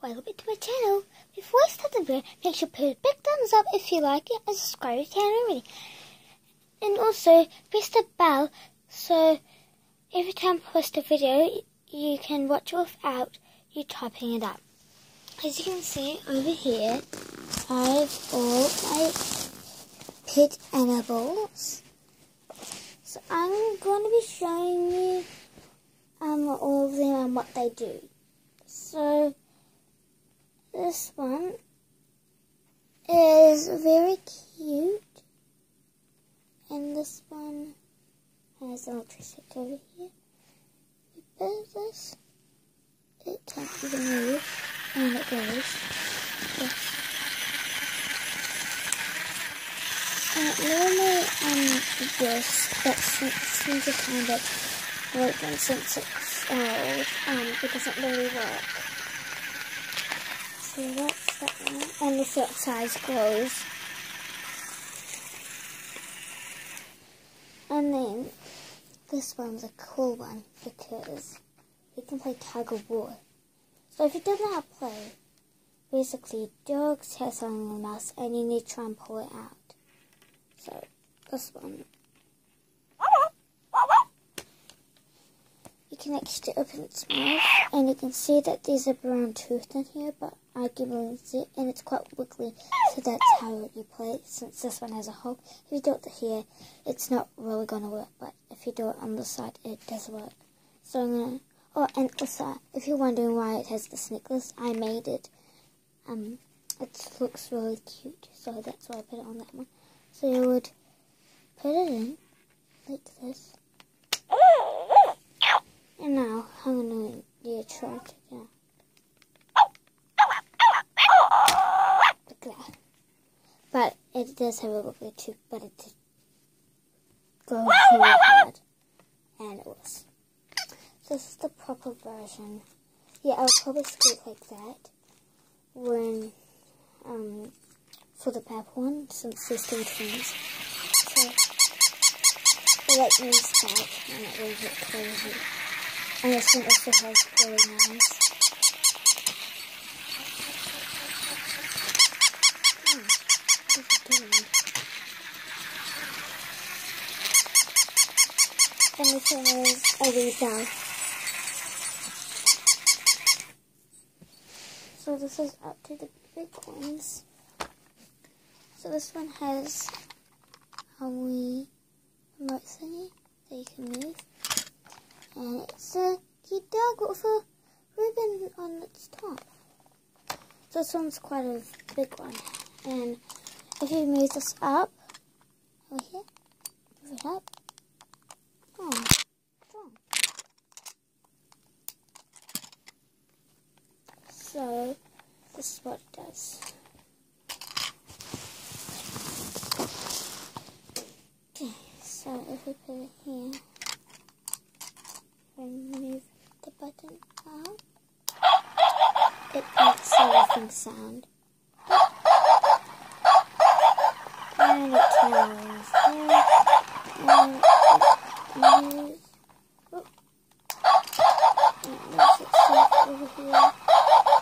welcome back to my channel. Before I start the video, make sure to put a big thumbs up if you like it and subscribe if you haven't already. And also, press the bell so every time I post a video, you can watch it without you typing it up. As you can see over here, I have all my pet animals. So I'm going to be showing you all of them and what they do. So this one is very cute, and this one has an electricity over here. You put this, it can't even move, and it goes. Yes. And it normally works, but since it kind of broken since it's old, it doesn't really work. So that's that one, and the foot size grows. And then this one's a cool one because you can play tug of war. So if you don't know how to play, basically dogs have something in their mouth and you need to try and pull it out. So this one, you can actually open its mouth and you can see that there's a brown tooth in here, but I can really see it, and it's quite wiggly, so that's how you play it, since this one has a hole. If you do it here, it's not really going to work, but if you do it on the side, it does work. So I'm going to, oh, and also, if you're wondering why it has this necklace, I made it. It looks really cute, so that's why I put it on that one. So you would put it in, like this. And now, I'm going to try it again. Like that. But it does have a wiggly tooth, but it did go really hard. And it was. So this is the proper version. Yeah, I'll probably squeak like that when, for the purple one, since there's two twins. So that means that, and it will get crazy. And this one also has really nice. And this one is a retail. So this is up to the big ones. So this one has a wee remote thingy that you can move. And it's a cute dog with a ribbon on its top. So this one's quite a big one. And if you move this up, over here, move it up. Oh, strong. So this is what it does. Okay, so if we put it here, and move the button out, it makes a laughing sound. And it turns there, and it moves. Whoop. And it moves itself over here.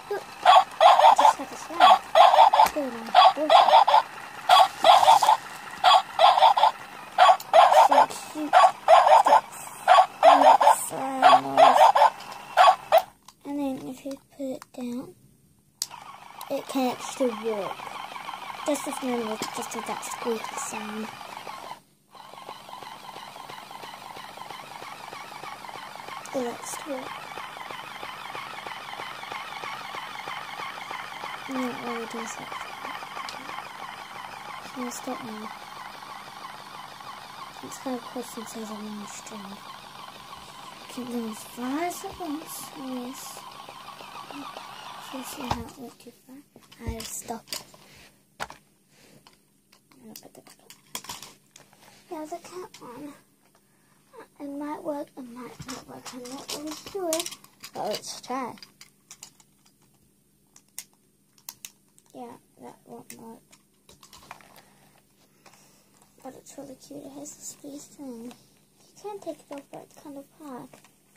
Whoop. It just had a sound. Very nice. So cute. And then if you put it down, it can actually walk. Just as normal, just with that squeaky sound. It likes to walk. And it really does that. So I'm going to stop now. It's kind of cool since there's a long string. Keep them as far as it wants. Yes. So you see how it went too far? I just stopped it. Now the cat one. It might work, it might not work. I'm not really sure. But let's try. Yeah, that won't work. But it's really cute. It has this wee thing. You can take it off, but it's kind of hard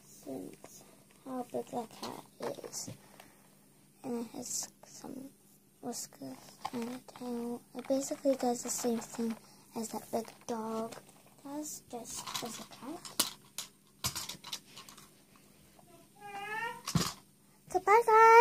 since how big that cat is. And it has some whiskers and a tail. It basically does the same thing as that big dog does, just as a cat. Goodbye, guys.